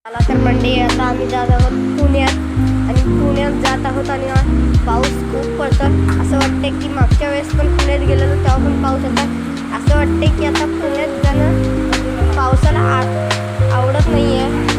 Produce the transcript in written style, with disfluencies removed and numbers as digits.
मला तर मंडे आता आम्ही जात आहोत पुण्यात आणि पुण्यात जात आहोत आणि पाऊस खूप पडतो. असं वाटते की मागच्या वेळेस पण पुण्यात गेलेलो तेव्हा पण पाऊस होता. असं वाटते की आता पुण्यात जाणं पावसाला आवडत नाही आहे.